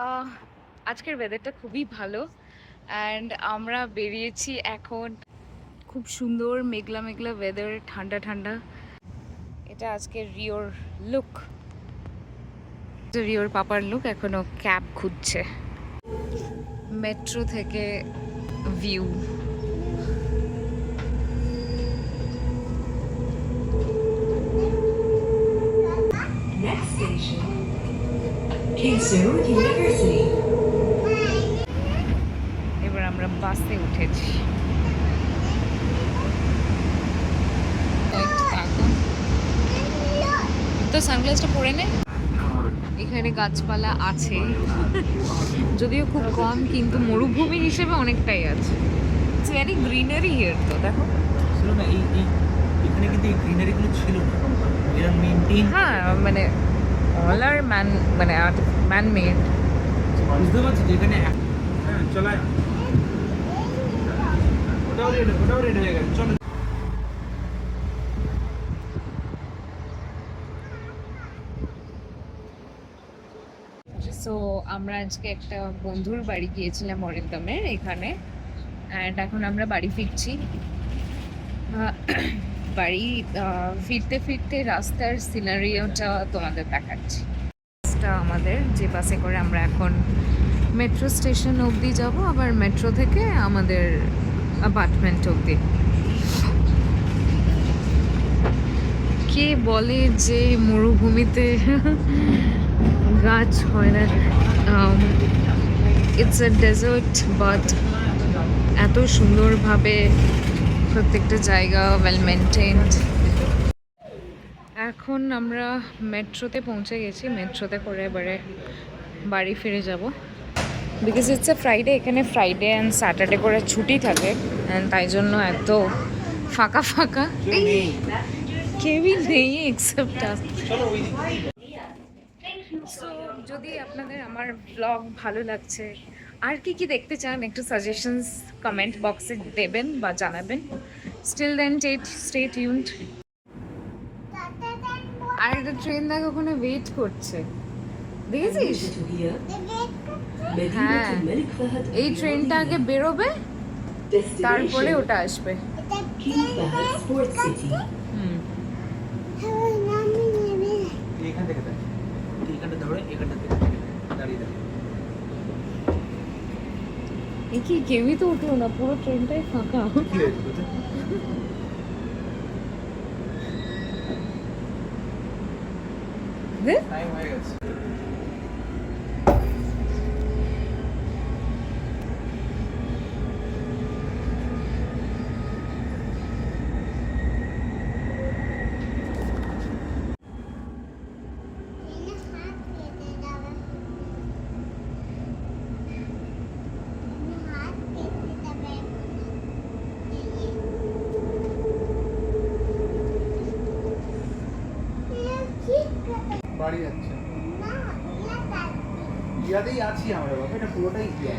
আহ আজকের ওয়েদারটা খুবই ভালো অ্যান্ড আমরা বেরিয়েছি এখন। খুব সুন্দর মেঘলা মেঘলা ওয়েদার, ঠান্ডা ঠান্ডা। এটা আজকের রিওর লুক, রিওর পাপার লুক। এখনো ক্যাব খুঁজছে। মেট্রো থেকে view. Next station, Kyushu University. এবার আমরা বাসে উঠেছি। তো সানগ্লাসটা পরে নে। এখানে গাছপালা আছে, যদিও খুব কম, কিন্তু মরুভূমি হিসেবে অনেকটাই আছে। It's very greenery here. তো দেখো ছিল না এখানে কিন্তু এই গ্রিনারিগুলো ছিল না, এরা মেনটেন। হ্যাঁ, মানে অল আর ম্যান মেড। বুঝতে পারছি যেখানে চলা ওটাও রেড হয়ে গেছে। চলো সো আমরা আজকে একটা বন্ধুর বাড়ি গিয়েছিলাম অরিন্দমের এখানে, অ্যান্ড এখন আমরা বাড়ি ফিরছি। বাড়ি ফিরতে ফিরতে রাস্তার সিনারিওটা তোমাদের দেখাচ্ছি। বাসটা আমাদের, যে বাসে করে আমরা এখন মেট্রো স্টেশন অবধি যাব, আবার মেট্রো থেকে আমাদের অ্যাপার্টমেন্ট অবধি। কে বলে যে মরুভূমিতে গাছ হয় না? ইটস আ ডেজার্ট, বাট এত সুন্দরভাবে প্রত্যেকটা জায়গা ওয়েল মেনটেন্ড। এখন আমরা মেট্রোতে পৌঁছে গেছি। মেট্রোতে করে এবারে বাড়ি ফিরে যাব, বিকজ ইটস এ ফ্রাইডে। এখানে ফ্রাইডে অ্যান্ড স্যাটারডে করে ছুটি থাকে, অ্যান্ড তাই জন্য এত ফাঁকা ফাঁকা, কেউই নেই এক্সেপ্ট আস। সো যদি আপনাদের আমার ব্লগ ভালো লাগছে, আর কি কি দেখতে চান, একটু সাজেশনস কমেন্ট বক্সে দেবেন বা জানাবেন। Still then stay tuned. আর একটা ট্রেন দেখ ওখানে ওয়েট করছে, দেখেছিস? হ্যাঁ, এই ট্রেনটা আগে বেরোবে, তারপরে ওটা আসবে। হুম, এখান থেকে দেখ, এখানটা ধরে এখানটা দাঁড়িয়ে দেখ। এ কি, কেউই তো উঠলো না, পুরো ট্রেনটাই ফাঁকা। কি হয়েছে তোদের? দেখ, টাইম হয়ে গেছে। বাড়ি যাচ্ছে, ইয়াতেই আছি আমরা বাবা, এটা পুরোটাই ইয়া।